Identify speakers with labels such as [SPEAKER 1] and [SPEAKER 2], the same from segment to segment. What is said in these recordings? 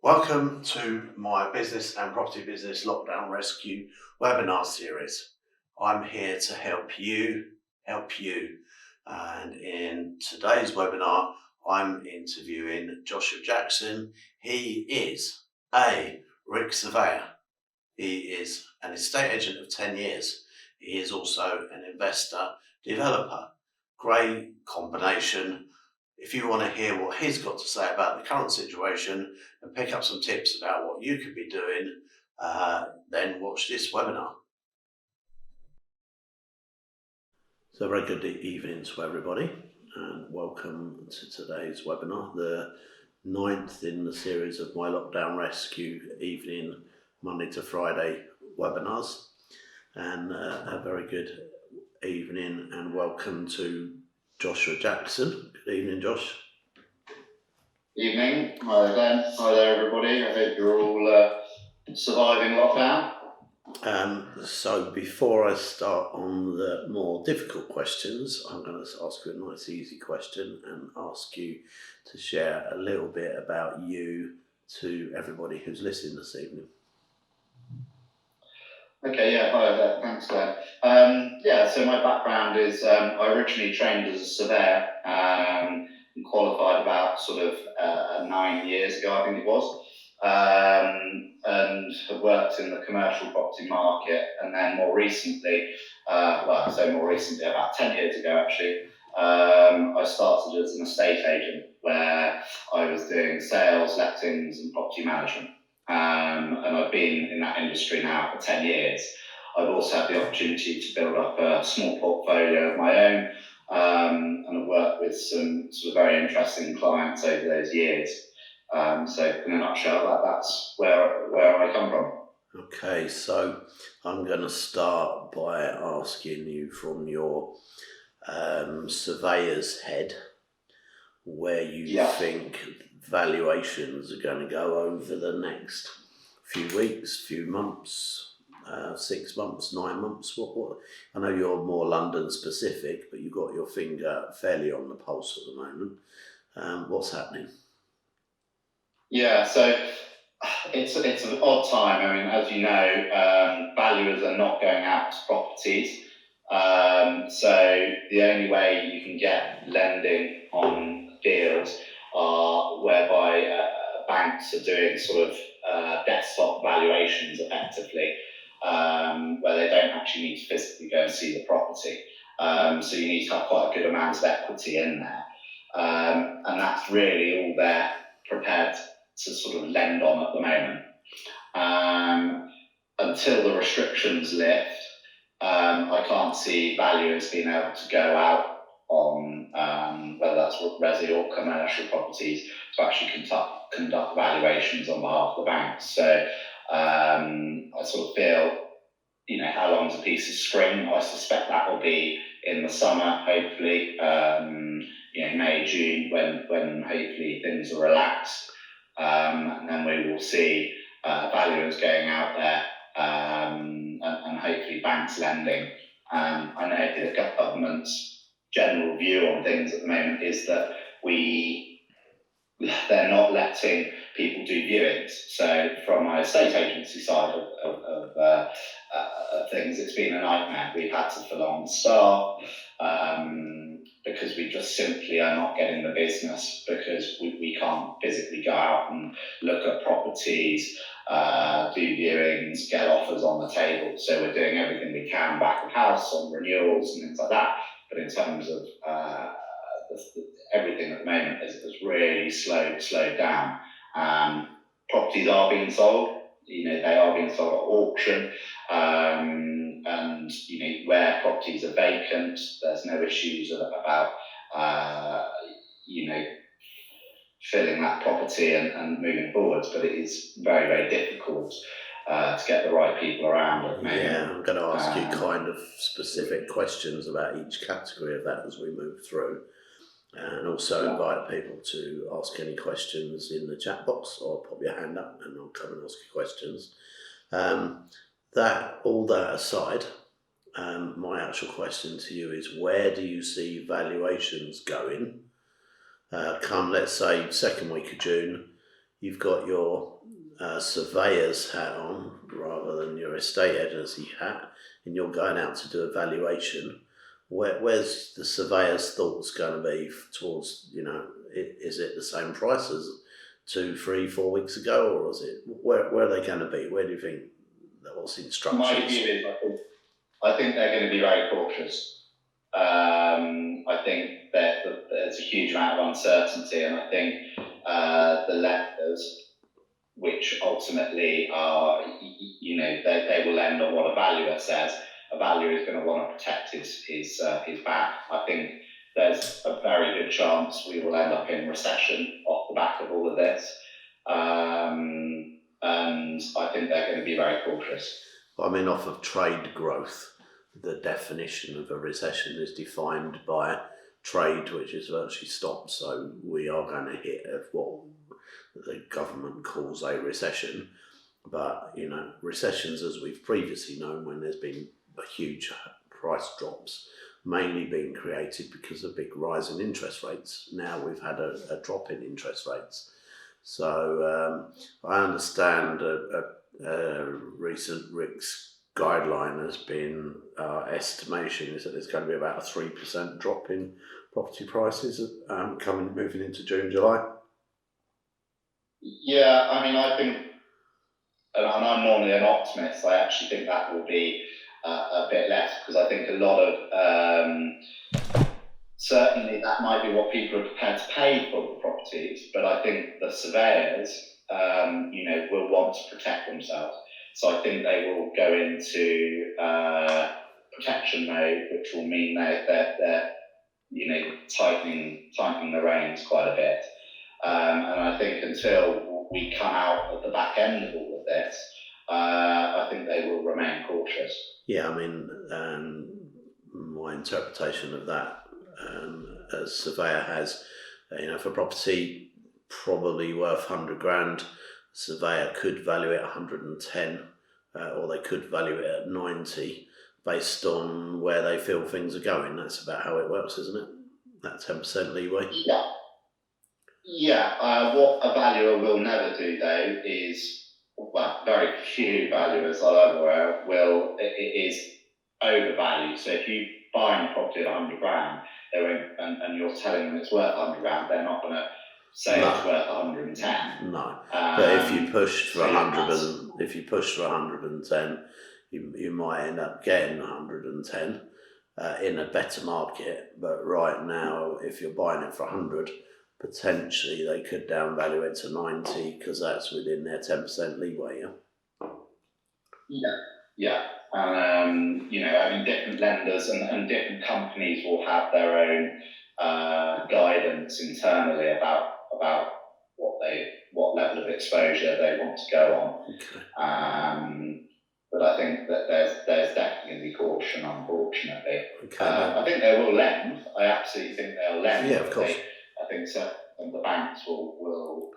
[SPEAKER 1] Welcome to my business and property business lockdown rescue webinar series. I'm here to help you. And in today's webinar, I'm interviewing Joshua Jackson. He is a RIC surveyor. He is an estate agent of 10 years. He is also an investor developer. Great combination. If you want to hear what he's got to say about the current situation and pick up some tips about what you could be doing, then watch this webinar. So very good evening to everybody and welcome to today's webinar, the 9th in the series of my lockdown rescue evening Monday to Friday webinars. And a very good evening and welcome to Joshua Jackson. Good evening, Josh.
[SPEAKER 2] Evening. Hi there, Dan. Hi there, everybody. I hope you're all surviving lockdown.
[SPEAKER 1] So before I start on the more difficult questions, I'm going to ask you a nice easy question and ask you to share a little bit about you to everybody who's listening this evening.
[SPEAKER 2] Okay, yeah, hi there. Thanks, Dan. So my background is I originally trained as a surveyor and qualified about 9 years ago, I think it was, and have worked in the commercial property market. And then more recently, about 10 years ago actually, I started as an estate agent where I was doing sales, lettings and property management. And I've been in that industry now for 10 years. I've also had the opportunity to build up a small portfolio of my own, and I've worked with some sort of very interesting clients over those years. So in a nutshell, that's where I come from.
[SPEAKER 1] Okay, so I'm going to start by asking you from your surveyor's head where you think valuations are going to go over the next few weeks, few months, 6 months, 9 months. What? I know you're more London specific, but you've got your finger fairly on the pulse at the moment. What's happening?
[SPEAKER 2] Yeah, so it's an odd time. I mean, as you know, valuers are not going out to properties. So the only way you can get lending on deals are whereby banks are doing sort of desktop valuations effectively, where they don't actually need to physically go and see the property. So you need to have quite a good amount of equity in there. And that's really all they're prepared to sort of lend on at the moment. Until the restrictions lift, I can't see valuers being able to go out on whether that's resi or commercial properties to actually conduct valuations on behalf of the banks. So I sort of feel, how long's a piece of string? I suspect that will be in the summer, hopefully, May, June, when hopefully things are relaxed. And then we will see valuers going out there and hopefully banks lending. I know the government's general view on things at the moment is that they're not letting people do viewings. So from my estate agency side of things, it's been a nightmare. We've had to fill on staff because we just simply are not getting the business because we can't physically go out and look at properties, do viewings, get offers on the table. So we're doing everything we can back of house on renewals and things like that. But in terms of everything at the moment is really slowed down. Properties are being sold. They are being sold at auction. And where properties are vacant, there's no issues about filling that property and moving forwards. But it is very, very difficult to get the right people around at the moment.
[SPEAKER 1] Yeah, I'm going to ask you kind of specific questions about each category of that as we move through. And also invite people to ask any questions in the chat box or pop your hand up and I'll come and ask you questions. All that aside, my actual question to you is, where do you see valuations going come, let's say, second week of June? you've got your surveyor's hat on rather than your estate agency hat, and you're going out to do a valuation. Where's the surveyor's thoughts going to be towards, is it the same price as 2, 3, 4 weeks ago, or is it, where are they going to be? Where do you think, what's the instructions?
[SPEAKER 2] My view is I think they're going to be very cautious. I think that there's a huge amount of uncertainty, and I think the lenders, which ultimately are, they will lend on what a valuer says. A valuer is going to want to protect his back. I think there's a very good chance we will end up in recession off the back of all of this. And I think they're going to be very cautious.
[SPEAKER 1] I mean, off of trade growth, the definition of a recession is defined by trade, which is virtually stopped. So we are going to hit what the government calls a recession. But, recessions, as we've previously known, when there's been huge price drops, mainly being created because of big rise in interest rates. Now we've had a drop in interest rates. So I understand a recent RICS guideline has been estimation is that there's going to be about a 3% drop in property prices moving into June, July.
[SPEAKER 2] Yeah, I mean, I think, and I'm normally an optimist, I actually think that will be a bit less, because I think a lot of, certainly that might be what people are prepared to pay for the properties, but I think the surveyors, will want to protect themselves. So I think they will go into protection mode, which will mean they're tightening the reins quite a bit. And I think until we come out at the back end of all of this, I think they will remain cautious.
[SPEAKER 1] Yeah, I mean, my interpretation of that, as surveyor has, for property probably worth 100 grand, surveyor could value it 110, or they could value it at 90, based on where they feel things are going. That's about how it works, isn't it? That 10% leeway.
[SPEAKER 2] Yeah. What a valuer will never do, though, is, very few valuers I'm aware of is overvalue. So if you buy a property at 100 grand, they won't, and you're telling them it's worth 100 grand, they're not going to say it's worth 110.
[SPEAKER 1] No, but if you pushed for 100, if you pushed for 110, you might end up getting 110 in a better market. But right now, if you're buying it for 100, potentially they could downvalue it to 90 because that's within their 10% leeway.
[SPEAKER 2] Yeah. Different lenders and different companies will have their own guidance internally about what level of exposure they want to go on. Okay. But I think that there's definitely going to be caution, unfortunately. Okay. I think they will lend. I absolutely think they'll lend.
[SPEAKER 1] Yeah, of course.
[SPEAKER 2] I think so. And the banks will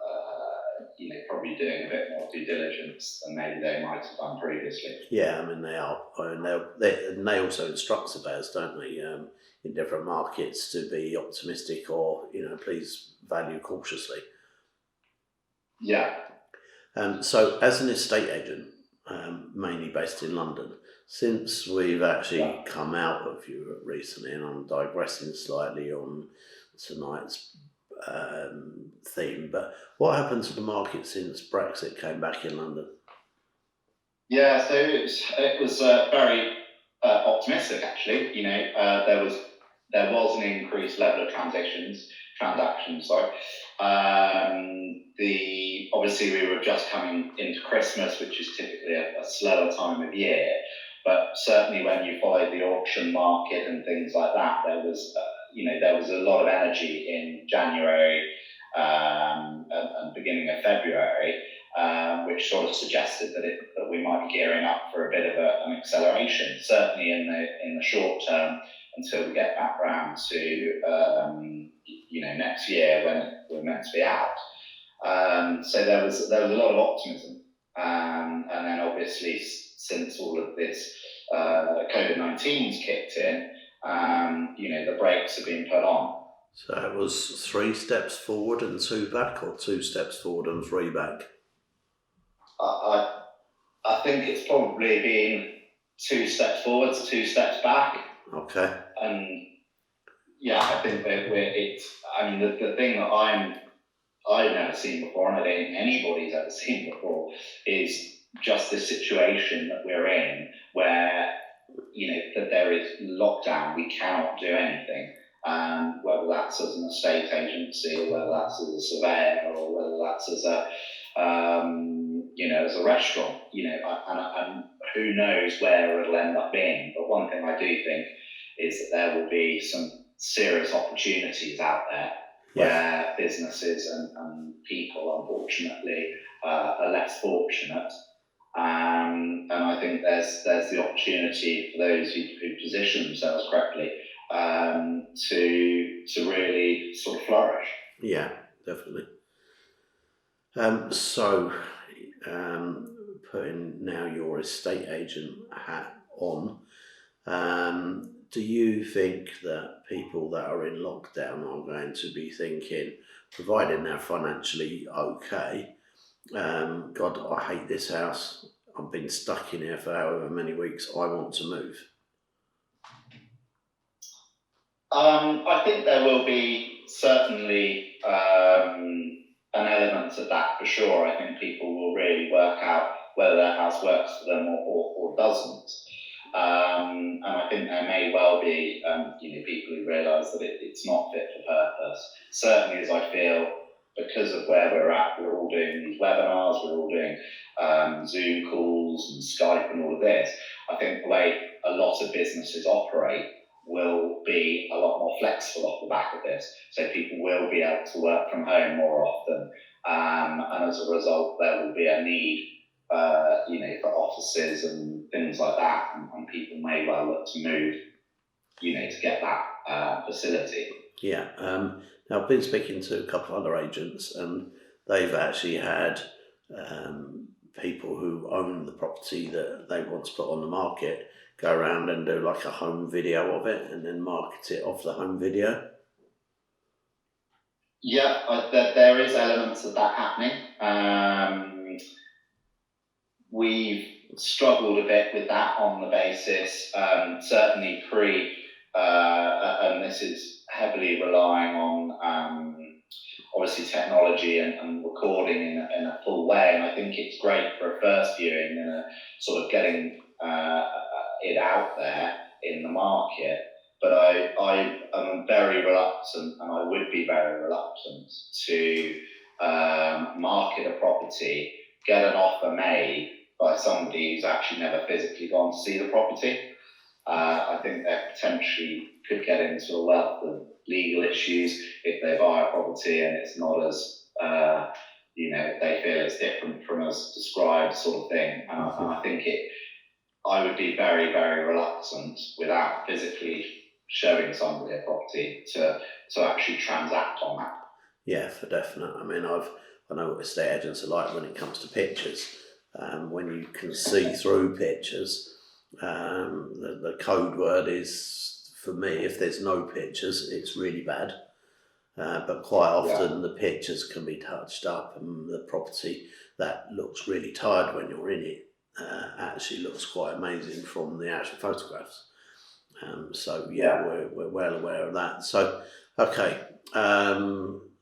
[SPEAKER 2] probably doing a bit more due diligence than maybe they might have done previously.
[SPEAKER 1] Yeah, I mean they are. They also instruct surveyors, don't they, in different markets to be optimistic or please value cautiously.
[SPEAKER 2] Yeah.
[SPEAKER 1] So as an estate agent, mainly based in London, since we've actually come out of Europe recently, and I'm digressing slightly on tonight's theme, but what happened to the market since Brexit came back in London?
[SPEAKER 2] Yeah, so it was very optimistic actually. There was an increased level of transactions. Obviously we were just coming into Christmas, which is typically a slower time of year, but certainly when you followed the auction market and things like that, there was a lot of energy in January and beginning of February, which sort of suggested that we might be gearing up for a bit of an acceleration, certainly in the short term, until we get back round to next year when we're meant to be out. So there was a lot of optimism, and then obviously since all of this COVID-19's kicked in, the brakes have been put on.
[SPEAKER 1] So it was 3 steps forward and 2 back, or 2 steps forward and 3 back?
[SPEAKER 2] I think it's probably been 2 steps forwards, 2 steps back.
[SPEAKER 1] Okay.
[SPEAKER 2] And yeah, I think that the thing that I've never seen before, and I don't think anybody's ever seen before, is just the situation that we're in, where that there is lockdown, we cannot do anything. Whether that's as an estate agency, or whether that's as a surveyor, or whether that's as a as a restaurant, and who knows where it'll end up being. But one thing I do think is that there will be some serious opportunities out there where businesses and people, unfortunately, are less fortunate. And I think there's the opportunity for those who position themselves correctly to really sort of flourish.
[SPEAKER 1] Yeah, definitely. Putting now your estate agent hat on, do you think that people that are in lockdown are going to be thinking, provided they're financially okay, God, I hate this house, I've been stuck in here for however many weeks, I want to move?
[SPEAKER 2] I think there will be certainly an element of that for sure. I think people will really work out whether their house works for them or doesn't. And I think there may well be people who realise that it's not fit for purpose. Certainly, as I feel, because of where we're at, we're all doing these webinars, we're all doing Zoom calls and Skype and all of this. I think the way a lot of businesses operate will be a lot more flexible off the back of this. So people will be able to work from home more often. And as a result, there will be a need for offices and things like that. And people may well look to move, to get that facility.
[SPEAKER 1] Yeah. Now, I've been speaking to a couple of other agents, and they've actually had people who own the property that they want to put on the market go around and do like a home video of it and then market it off the home video.
[SPEAKER 2] Yeah, there is elements of that happening. We've struggled a bit with that on the basis, certainly and this is heavily relying on obviously technology and recording in a full way. And I think it's great for a first viewing and sort of getting it out there in the market. But I am very reluctant, and I would be very reluctant to market a property, get an offer made by somebody who's actually never physically gone to see the property. I think they potentially could get into a wealth of legal issues if they buy a property and it's not as, they feel it's different from as described sort of thing. And I think I would be very, very reluctant without physically showing somebody a property to actually transact on that.
[SPEAKER 1] Yeah, for definite. I mean, I know what estate agents are like when it comes to pictures. When you can see through pictures, the code word is, for me, if there's no pictures, it's really bad. But quite often the pictures can be touched up, and the property that looks really tired when you're in it actually looks quite amazing from the actual photographs. We're well aware of that. So, okay,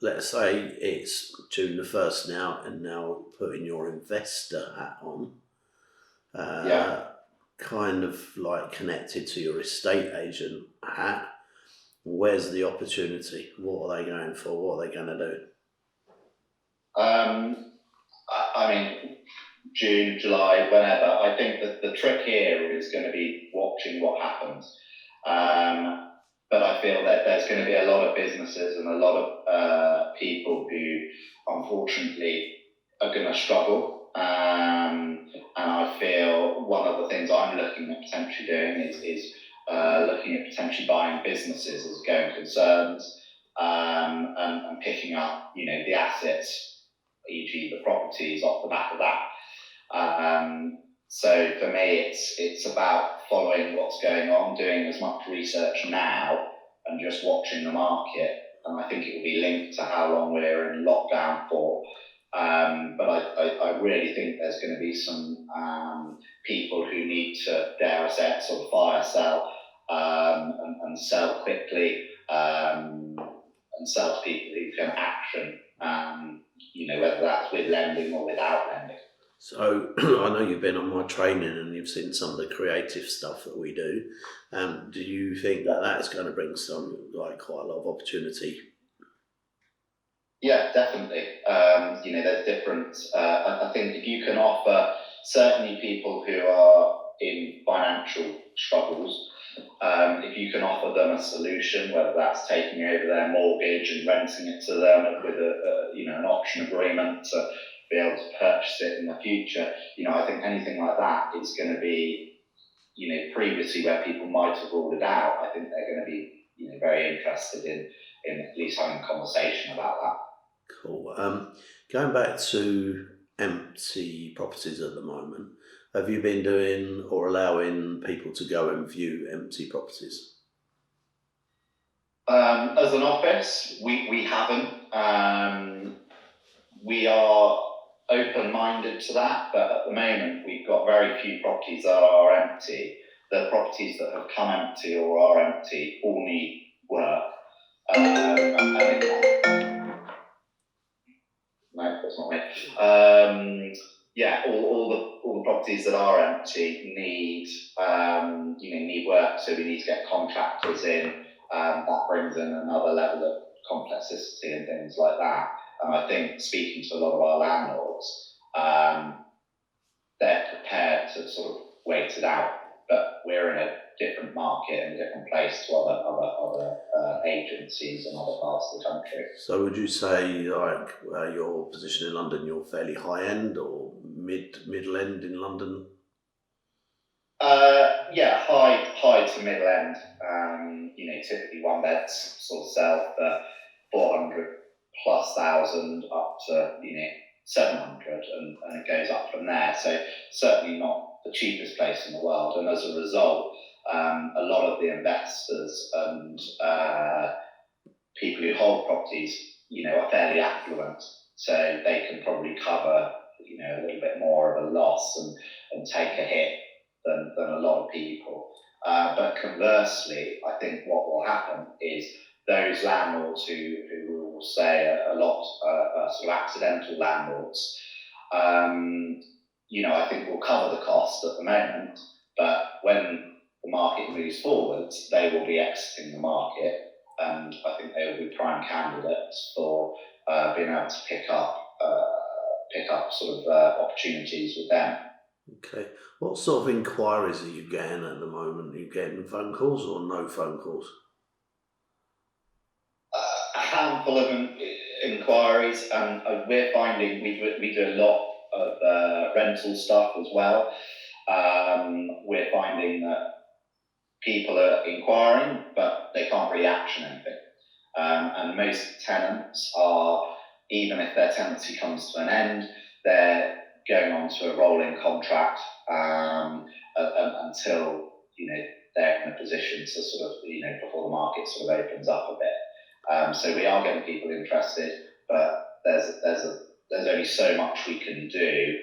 [SPEAKER 1] let's say it's June the 1st now, and now putting your investor hat on, kind of like connected to your estate agent hat. Where's the opportunity? What are they going for? What are they going to do?
[SPEAKER 2] I mean, June, July, whenever. I think that the trick here is going to be watching what happens. But I feel that there's going to be a lot of businesses and a lot of people who, unfortunately, are going to struggle. And I feel one of the things I'm looking at potentially doing is looking at potentially buying businesses as going concerns and picking up, the assets, e.g. the properties off the back of that. So for me, it's about following what's going on, doing as much research now and just watching the market and I think it will be linked to how long we're in lockdown for. But I really think there's going to be some people who need to, dare I say it, sort of fire sell and sell quickly and sell to people who can action, whether that's with lending or without lending.
[SPEAKER 1] So I know you've been on my training and you've seen some of the creative stuff that we do. Do you think that that's going to bring some, quite a lot of opportunity?
[SPEAKER 2] Yeah, definitely. There's different. I think if you can offer certainly people who are in financial struggles, if you can offer them a solution, whether that's taking over their mortgage and renting it to them with an option agreement to be able to purchase it in the future, I think anything like that is going to be, previously where people might have ruled it out, I think they're going to be, very interested in at least having a conversation about that.
[SPEAKER 1] Cool. Going back to empty properties at the moment, have you been doing or allowing people to go and view empty properties?
[SPEAKER 2] As an office, we haven't. We are open-minded to that, but at the moment we've got very few properties that are empty. The properties that have come empty or are empty all need work. No, that's not me. All the properties that are empty need need work, so we need to get contractors in. That brings in another level of complexity and things like that. And I think speaking to a lot of our landlords, they're prepared to sort of wait it out. But we're in a different market and a different place to other agencies in other parts of the country.
[SPEAKER 1] So would you say, your position in London, you're fairly high end or middle end in London?
[SPEAKER 2] High to middle end. Typically one beds sort of sell for 400,000+ up to 700, and it goes up from there. So certainly not the cheapest place in the world, and as a result, a lot of the investors and people who hold properties, are fairly affluent, so they can probably cover a little bit more of a loss and take a hit than a lot of people. But conversely, I think what will happen is those landlords who will say a lot sort of accidental landlords, I think will cover the cost at the moment, but when the market moves forwards, they will be exiting the market, and I think they will be prime candidates for being able to pick up sort of opportunities with them.
[SPEAKER 1] Okay. What sort of inquiries are you getting at the moment? Are you getting phone calls or no phone calls?
[SPEAKER 2] A handful of inquiries, and we're finding we do a lot of rental stuff as well. We're finding that people are inquiring, but they can't really action anything. And most tenants are, even if their tenancy comes to an end, they're going on to a rolling contract until they're in a position to sort of before the market sort of opens up a bit. So we are getting people interested, but there's only so much we can do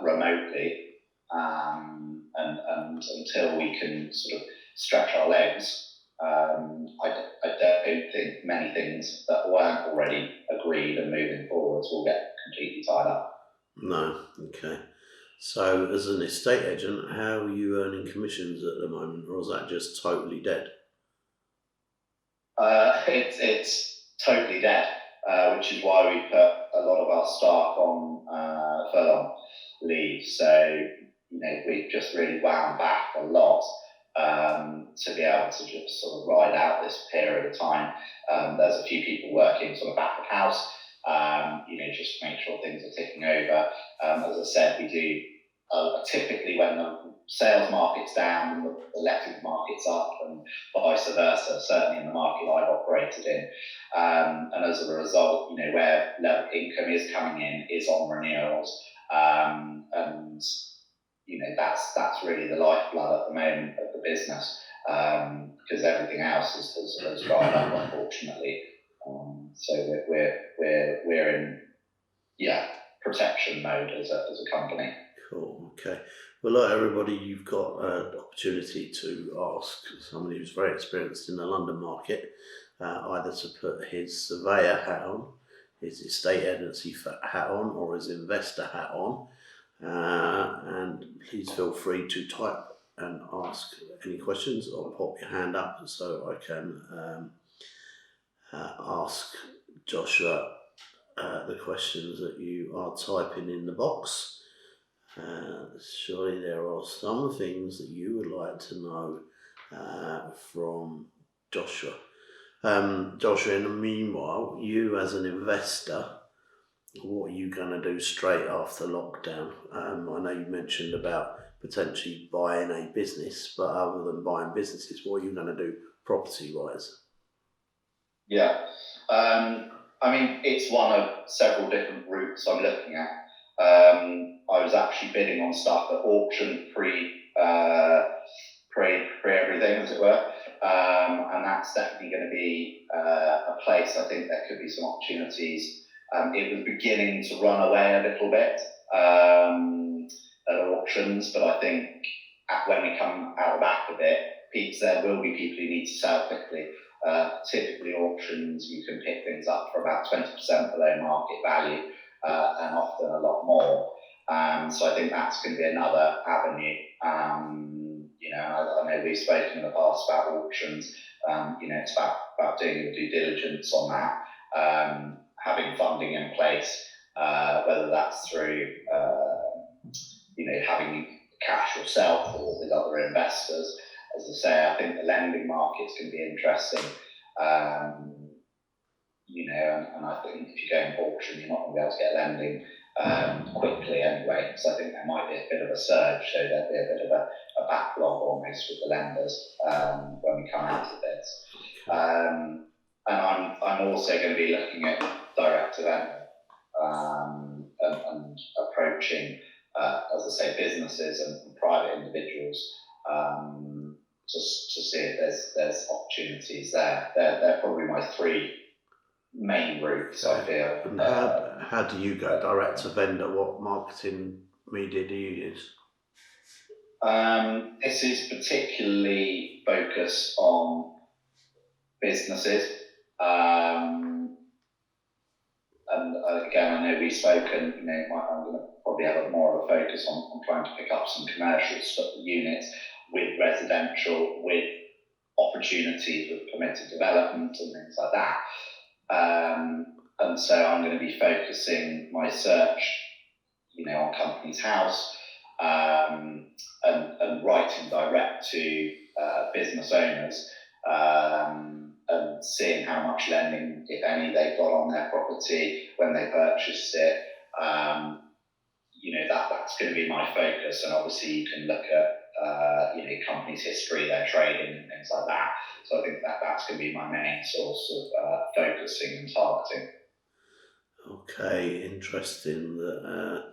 [SPEAKER 2] remotely, and until we can sort of stretch our legs. I don't think many things that weren't already agreed and moving forwards will get completely tied up.
[SPEAKER 1] No. Okay. So as an estate agent, how are you earning commissions at the moment, or is that just totally dead?
[SPEAKER 2] It's totally dead, which is why we put a lot of our staff on furlough leave. So we've just really wound back a lot to be able to just sort of ride out this period of time. There's a few people working sort of back of house, just to make sure things are ticking over. As I said, we do typically when the sales market's down and the letting market's up, and vice versa, certainly in the market I've operated in. And as a result, where income is coming in is on renewals, and that's really the lifeblood at the moment of the business, because everything else has dried up, unfortunately. So we're in protection mode as a company.
[SPEAKER 1] Cool. Okay. Well, like everybody, you've got an opportunity to ask somebody who's very experienced in the London market, either to put his surveyor hat on, his estate agency hat on, or his investor hat on. And please feel free to type and ask any questions, or pop your hand up so I can ask Joshua the questions that you are typing in the box. Surely there are some things that you would like to know from Joshua. Joshua, in the meanwhile, you as an investor, what are you going to do straight after lockdown? I know you mentioned about potentially buying a business, but other than buying businesses, what are you going to do property-wise?
[SPEAKER 2] Yeah, I mean, it's one of several different routes I'm looking at. I was actually bidding on stuff at auction pre everything, as it were, and that's definitely going to be a place. I think there could be some opportunities. It was beginning to run away a little bit at auctions, but I think when we come out the back of it, there will be people who need to sell quickly. Typically auctions, you can pick things up for about 20% below market value, and often a lot more. So I think that's going to be another avenue. I know we've spoken in the past about auctions. It's about doing the due diligence on that, having funding in place, whether that's through having cash yourself or with other investors. As I say, I think the lending market's going to be interesting. And I think if you go in auction, you're not going to be able to get lending quickly anyway. So I think there might be a bit of a surge, so there'll be a bit of a backlog almost with the lenders when we come out of this. And I'm also going to be looking at direct to vendor and approaching, as I say, businesses and private individuals. Just to see if there's opportunities there. They're probably my three main routes, I feel.
[SPEAKER 1] And how do you go direct to vendor? What marketing media do you use?
[SPEAKER 2] This is particularly focused on businesses. And again, I know we've spoken, I'm going to probably have more of a focus on trying to pick up some commercial units with residential, with opportunities with permitted development and things like that. And so I'm going to be focusing my search, on Companies House, and writing direct to business owners, and seeing how much lending, if any, they've got on their property when they purchased it. That's going to be my focus, and obviously you can look at companies' history, their trading and things like that. So I think that's going to be my main source of focusing and targeting.
[SPEAKER 1] Okay, interesting that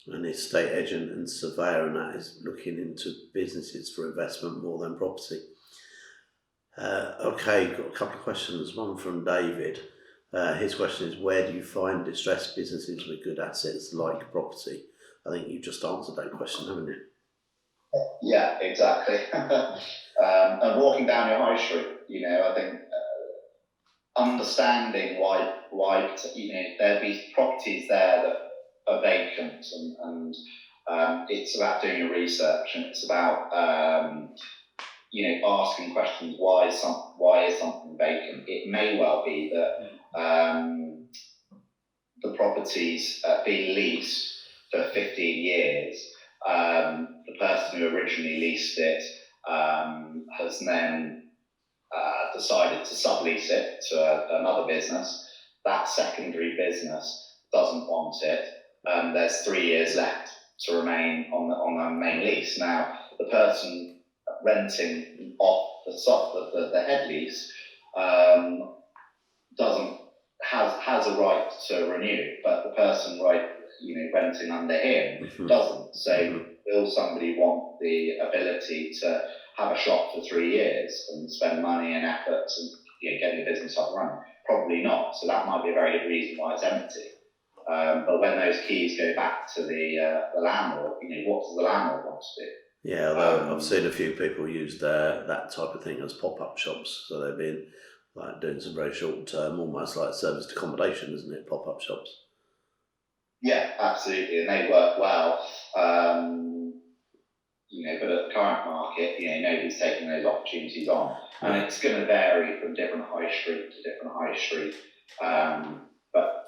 [SPEAKER 1] an estate agent and surveyor and that is looking into businesses for investment more than property. Okay, got a couple of questions. One from David. His question is, where do you find distressed businesses with good assets like property? I think you just answered that question, haven't you?
[SPEAKER 2] Yeah, exactly. And walking down your high street, I think understanding why there'll be properties there that are vacant, and it's about doing your research, and it's about asking questions. Why is something vacant? It may well be that the property's been leased for 15 years. The person who originally leased it has then decided to sublease it to another business. That secondary business doesn't want it. There's 3 years left to remain on the main lease. Now, the person renting off the head lease has a right to renew, but the person renting under him doesn't. So will somebody want the ability to have a shop for 3 years and spend money and effort and get the business up and running? Probably not. So that might be a very good reason why it's empty. But when those keys go back to the landlord, what does the landlord want to do?
[SPEAKER 1] Yeah, although I've seen a few people use that type of thing as pop-up shops. So they've been like doing some very short term, almost like serviced accommodation, isn't it? Pop-up shops.
[SPEAKER 2] Yeah, absolutely, and they work well. But at the current market, nobody's taking those opportunities on, and it's going to vary from different high street to different high street. But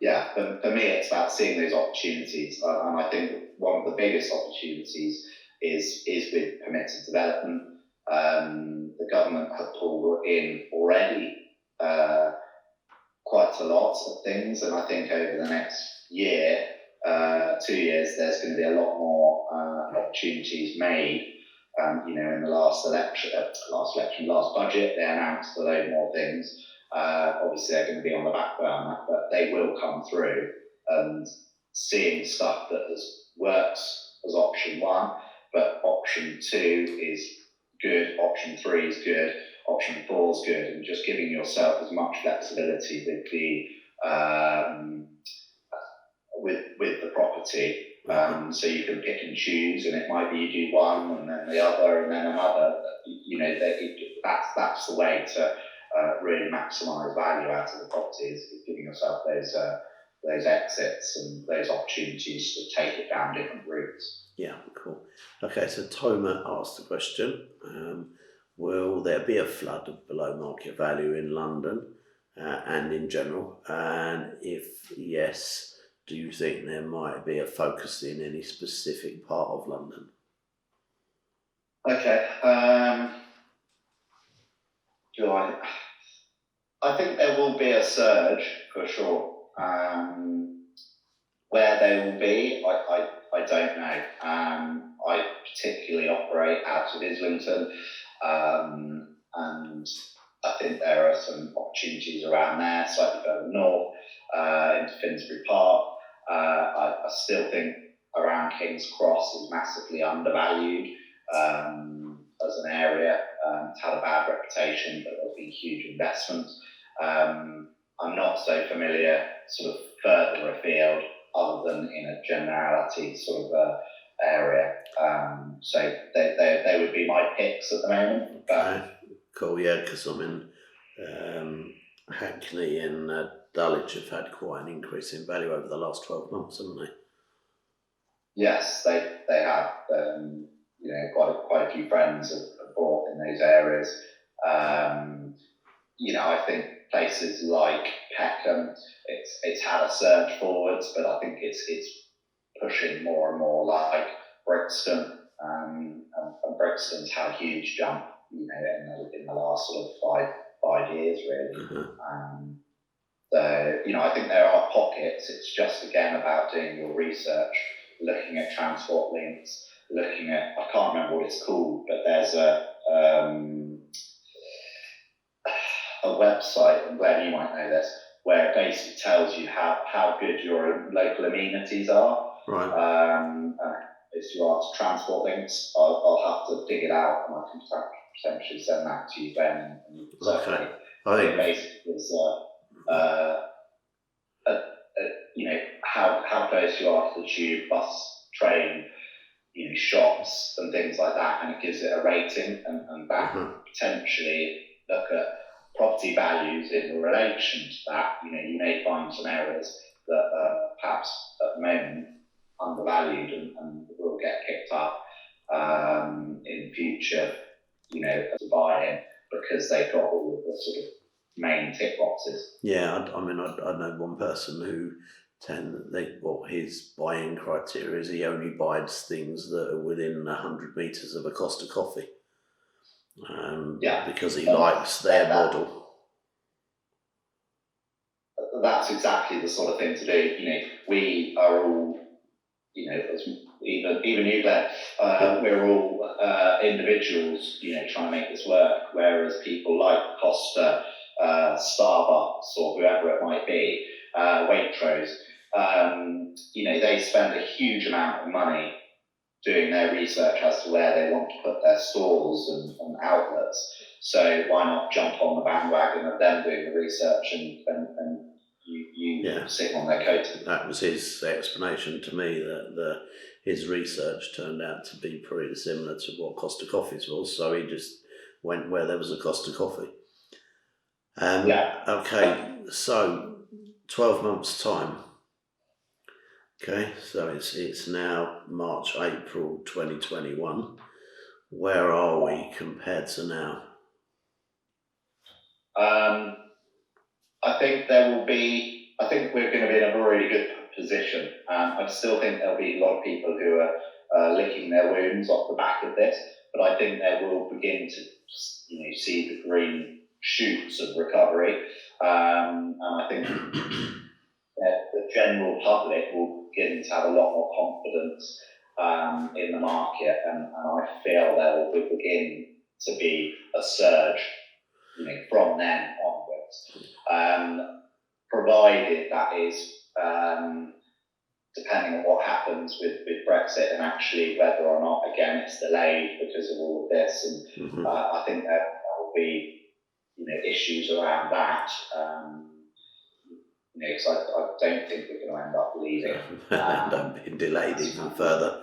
[SPEAKER 2] yeah, for me, it's about seeing those opportunities, and I think one of the biggest opportunities is with permitted development. The government have pulled in already quite a lot of things, and I think over the next year, 2 years, there's going to be a lot more opportunities made. In the last budget, they announced a load more things. Obviously, they're going to be on the back burner, but they will come through. And seeing stuff that works as option 1, but option 2 is good, option 3 is good, option 4 is good, and just giving yourself as much flexibility with the with the property. So you can pick and choose, and it might be you do one and then the other and then another. That's the way to really maximise value out of the property, is giving yourself those exits and those opportunities to take it down different routes.
[SPEAKER 1] Yeah, cool. Okay, so Toma asked the question, will there be a flood of below market value in London and in general? And if yes, do you think there might be a focus in any specific part of London?
[SPEAKER 2] Okay. I think there will be a surge for sure. Where they will be, I don't know. I particularly operate out of Islington, and I think there are some opportunities around there, slightly further north, into Finsbury Park. I still think around King's Cross is massively undervalued as an area. It's had a bad reputation, but there's been huge investment. I'm not so familiar sort of further afield, other than in a generality sort of area. So they would be my picks at the moment.
[SPEAKER 1] Okay. Cool, yeah, because I'm in Hackney and Dulwich have had quite an increase in value over the last 12 months, haven't they?
[SPEAKER 2] Yes, they have. Quite a few friends have bought in those areas. I think places like Peckham, it's had a surge forwards, but I think it's pushing more and more like Brixton, and Brixton's had a huge jump, in the last sort of five years, really.
[SPEAKER 1] Mm-hmm.
[SPEAKER 2] So, I think there are pockets. It's just, again, about doing your research, looking at transport links, looking at, I can't remember what it's called, but there's a website, and Glenn, you might know this, where it basically tells you how good your local amenities are.
[SPEAKER 1] Right.
[SPEAKER 2] If you ask transport links, I'll have to dig it out, and I can potentially send that to you, Ben.
[SPEAKER 1] Okay.
[SPEAKER 2] I think basically is how close you are to the tube, bus, train, shops and things like that, and it gives it a rating, and that potentially look at property values in relation to that. You may find some areas that are perhaps at the moment undervalued and will get picked up in future, to buy in, because they've got all of the sort of main tick boxes.
[SPEAKER 1] Yeah, I know one person who his buying criteria is he only buys things that are within 100 metres of a Costa Coffee. Because he likes their model.
[SPEAKER 2] That's exactly the sort of thing to do. We are all, even you, Glenn, we're all individuals, trying to make this work, whereas people like Costa, Starbucks, or whoever it might be, Waitrose, they spend a huge amount of money doing their research as to where they want to put their stores and outlets. So why not jump on the bandwagon of them doing the research and you sitting on their coat?
[SPEAKER 1] That was his explanation to me, that his research turned out to be pretty similar to what Costa Coffee's was, so he just went where there was a Costa Coffee. Okay, so 12 months' time. Okay, so it's now March, April 2021. Where are we compared to now?
[SPEAKER 2] I think we're going to be in a really good position. I still think there'll be a lot of people who are licking their wounds off the back of this, but I think they will begin to, see the green shoots of recovery, and I think the general public will begin to have a lot more confidence in the market, and I feel there will begin to be a surge, from then onwards. Provided that is, depending on what happens with Brexit and actually whether or not, again, it's delayed because of all of this. And I think there will be, issues around that. Because I don't think we're going to end up leaving.
[SPEAKER 1] End up being delayed even further.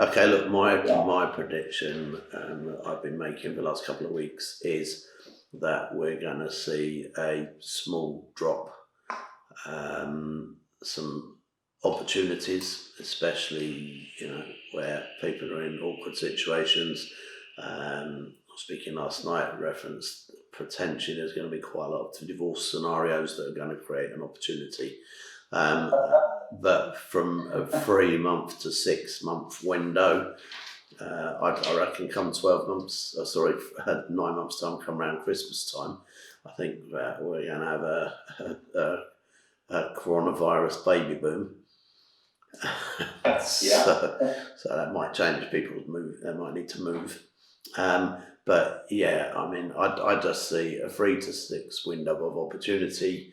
[SPEAKER 1] Okay, look, my prediction I've been making for the last couple of weeks is that we're going to see a small drop. Some opportunities, especially where people are in awkward situations. Speaking last night, referenced potentially there's going to be quite a lot of divorce scenarios that are going to create an opportunity. But from a 3 month to 6 month window, I reckon come 12 months, 9 months time, come around Christmas time, I think we're going to have a coronavirus baby boom. So that might change people's move. They might need to move. But yeah, I mean, I just see a 3 to 6 window of opportunity,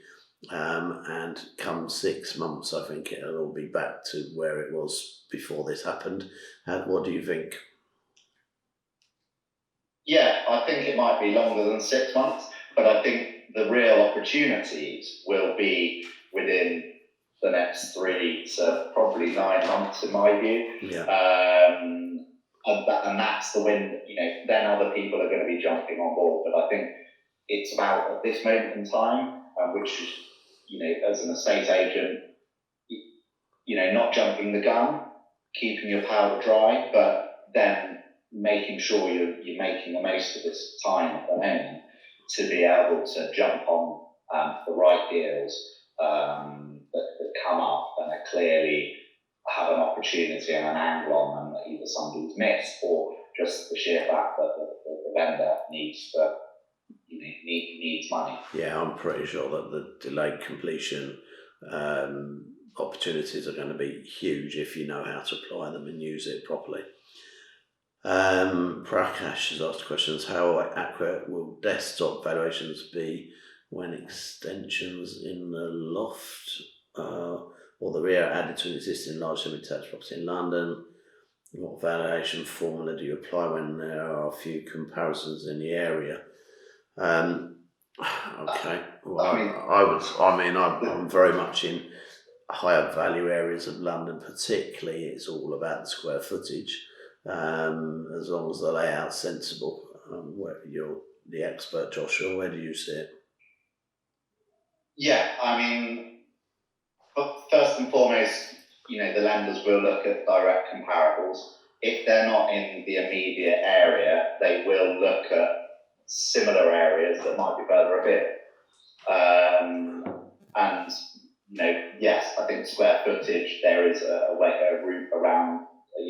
[SPEAKER 1] and come 6 months, I think it'll all be back to where it was before this happened. What do you think?
[SPEAKER 2] Yeah, I think it might be longer than 6 months, but I think the real opportunities will be within the next 3 to probably 9 months, in my view.
[SPEAKER 1] Yeah.
[SPEAKER 2] And that's the win. Then other people are going to be jumping on board. But I think it's about, at this moment in time, which is, as an estate agent, not jumping the gun, keeping your powder dry, but then making sure you're making the most of this time at the moment to be able to jump on the right deals that come up and are clearly have an opportunity and an angle on them that either somebody's missed or just the sheer fact that the vendor needs money.
[SPEAKER 1] Yeah, I'm pretty sure that the delayed completion opportunities are going to be huge if you know how to apply them and use it properly. Prakash has asked questions: how accurate will desktop valuations be when extensions in the loft or the rear added to an existing large semi-detached property in London? What valuation formula do you apply when there are a few comparisons in the area? Okay. Well, I'm very much in higher value areas of London, particularly. It's all about the square footage, as long as the layout's sensible. Where you're the expert, Joshua, where do you see it?
[SPEAKER 2] Yeah, I mean, but first and foremost, the lenders will look at direct comparables. If they're not in the immediate area, they will look at similar areas that might be further afield. And yes, I think square footage, there is a route around,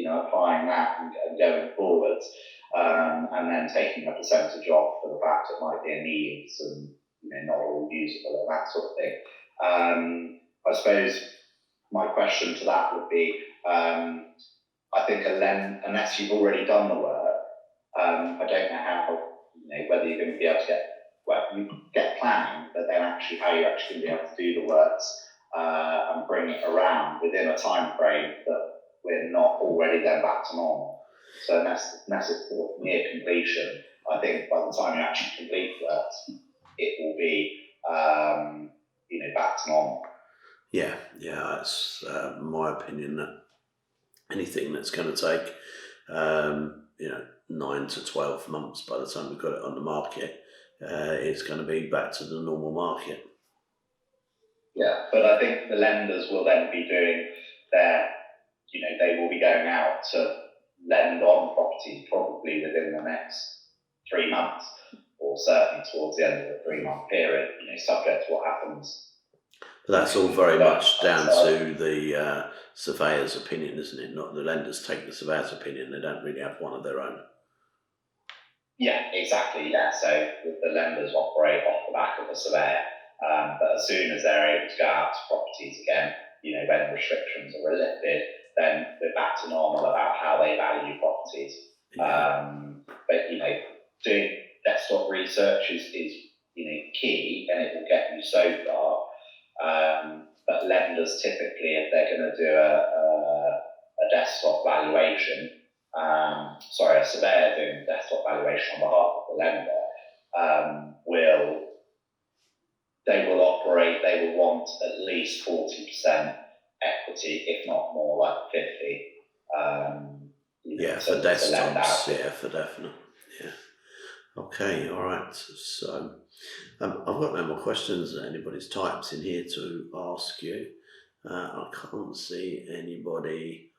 [SPEAKER 2] applying that and going forwards, and then taking a percentage off for the fact it might be a needs and not all usable and that sort of thing. I suppose my question to that would be, I think unless you've already done the work, I don't know how, whether you're going to be able to you get planning, but then actually how you're actually going to be able to do the works and bring it around within a time frame that we're not already then back to normal. So unless it's sort of near completion, I think by the time you actually complete works, it will be back to normal.
[SPEAKER 1] Yeah, that's my opinion, that anything that's going to take 9 to 12 months by the time we've got it on the market, it's going to be back to the normal market.
[SPEAKER 2] Yeah, but I think the lenders will then be doing they will be going out to lend on properties probably within the next 3 months, or certainly towards the end of the 3-month period, subject to what happens.
[SPEAKER 1] But that's all very much down to the surveyor's opinion, isn't it? Not the lenders take the surveyor's opinion, they don't really have one of their own.
[SPEAKER 2] Yeah, exactly, yeah. So the lenders operate off the back of the surveyor, but as soon as they're able to go out to properties again, when restrictions are lifted, then we're back to normal about how they value properties.
[SPEAKER 1] Yeah.
[SPEAKER 2] But doing desktop research is key, and it will get you so far. But lenders typically, if they're going to do a desktop valuation, a surveyor doing a desktop valuation on behalf of the lender, they will want at least 40% equity, if not more, like 50.
[SPEAKER 1] For desktops, for definite. Yeah. Okay, all right. So I've got no more questions that anybody's typed in here to ask you. I can't see anybody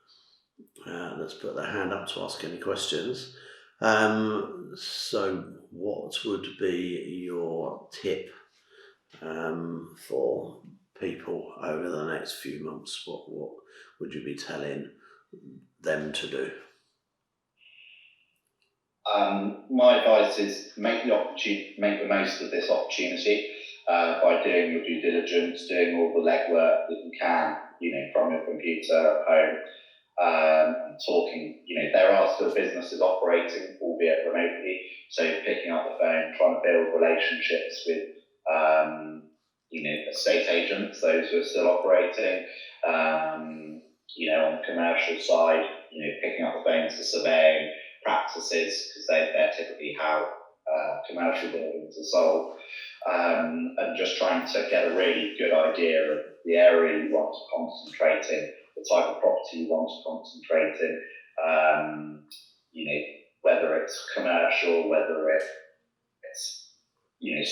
[SPEAKER 1] that's put their hand up to ask any questions. So what would be your tip for people over the next few months? What would you be telling them to do?
[SPEAKER 2] My advice is make the most of this opportunity by doing your due diligence, doing all the legwork that you can, from your computer at home, and talking. There are still businesses operating, albeit remotely. So picking up the phone, trying to build relationships with, estate agents, those who are still operating. On the commercial side, picking up the phones to surveying practices, because they're typically how commercial buildings are sold, and just trying to get a really good idea of the area you want to concentrate in, the type of property you want to concentrate in, whether it's commercial, whether it's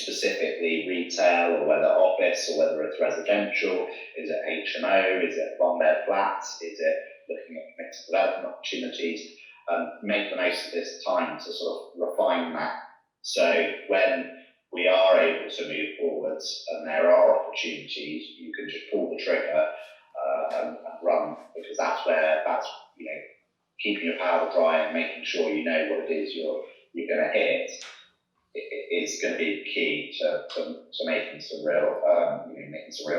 [SPEAKER 2] specifically retail, or whether office, or whether it's residential. Is it HMO? Is it one-bed flats? Is it looking at mixed development opportunities? Make the most of this time to sort of refine that. So when we are able to move forwards and there are opportunities, you can just pull the trigger and run, because that's keeping your powder dry and making sure you know what it is you're going to hit. It's going to be key to making some real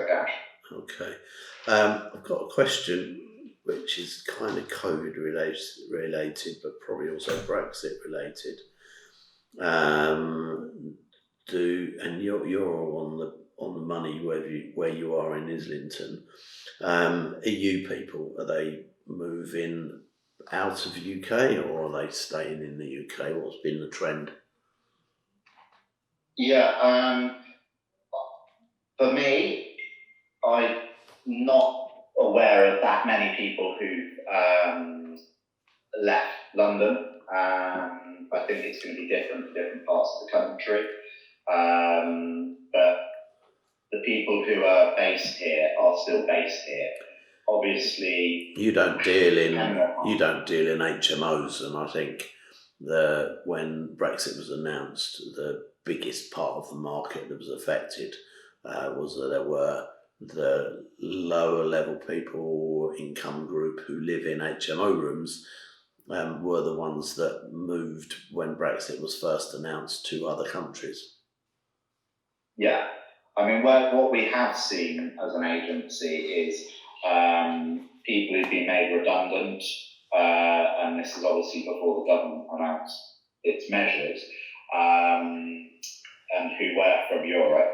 [SPEAKER 2] cash.
[SPEAKER 1] Okay, I've got a question which is kind of COVID related, but probably also Brexit related. You're on the money where you are in Islington. EU people, are they moving out of the UK, or are they staying in the UK? What's been the trend?
[SPEAKER 2] Yeah, for me, I'm not aware of that many people who've left London. I think it's going to be different for different parts of the country. But the people who are based here are still based here. Obviously,
[SPEAKER 1] you don't deal in HMOs, and I think when Brexit was announced, the biggest part of the market that was affected was that there were the lower level people, income group, who live in HMO rooms, were the ones that moved when Brexit was first announced to other countries.
[SPEAKER 2] Yeah, I mean, what we have seen as an agency is people who've been made redundant, and this is obviously before the government announced its measures, and who were from Europe,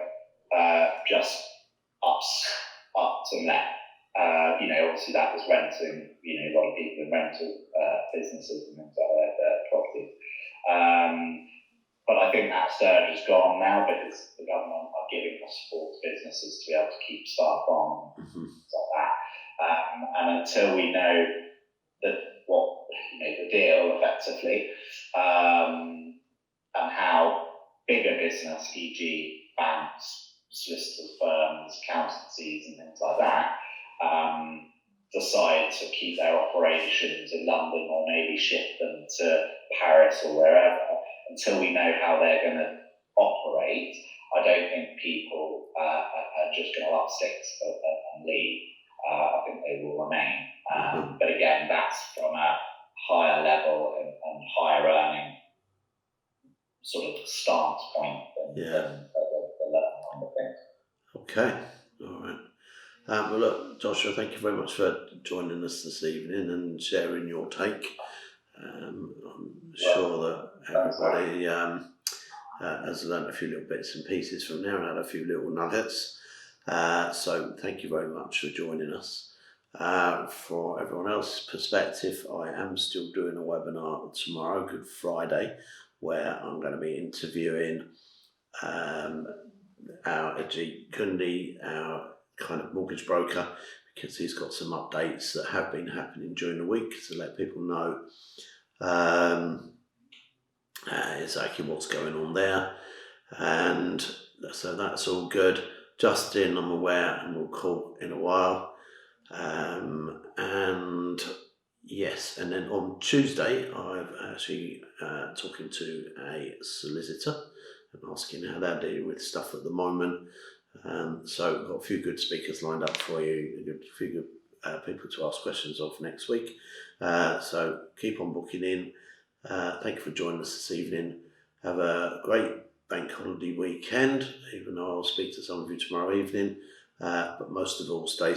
[SPEAKER 2] just upped and left. obviously that was renting, a lot of people in rental businesses and things like that, properties. But I think that surge has gone now because the government are giving more support to businesses to be able to keep staff on, things like that. And until we know the deal effectively, and how bigger business, e.g. banks, solicitors firms, accountancies and things like that, decide to keep their operations in London or maybe shift them to Paris or wherever, until we know how they're going to operate, I don't think people are just going to up sticks and leave. I think they will remain. But again, that's from a higher level and higher earning sort of stance point than the level kind of thing.
[SPEAKER 1] Okay, all right. Well, look, Joshua, thank you very much for joining us this evening and sharing your take. I'm sure that everybody has learned a few little bits and pieces from there and had a few little nuggets. So thank you very much for joining us. For everyone else's perspective, I am still doing a webinar tomorrow, Good Friday, where I'm going to be interviewing our Ajit Kundi, our kind of mortgage broker, because he's got some updates that have been happening during the week to let people know exactly what's going on there. And so that's all good. Justin, I'm aware, and we'll call in a while. And yes, and then on Tuesday, I've actually talking to a solicitor and asking how they're dealing with stuff at the moment. So we've got a few good speakers lined up for you, a few good people to ask questions of next week. So keep on booking in. Thank you for joining us this evening. Have a great bank holiday weekend, even though I'll speak to some of you tomorrow evening. But most of all, stay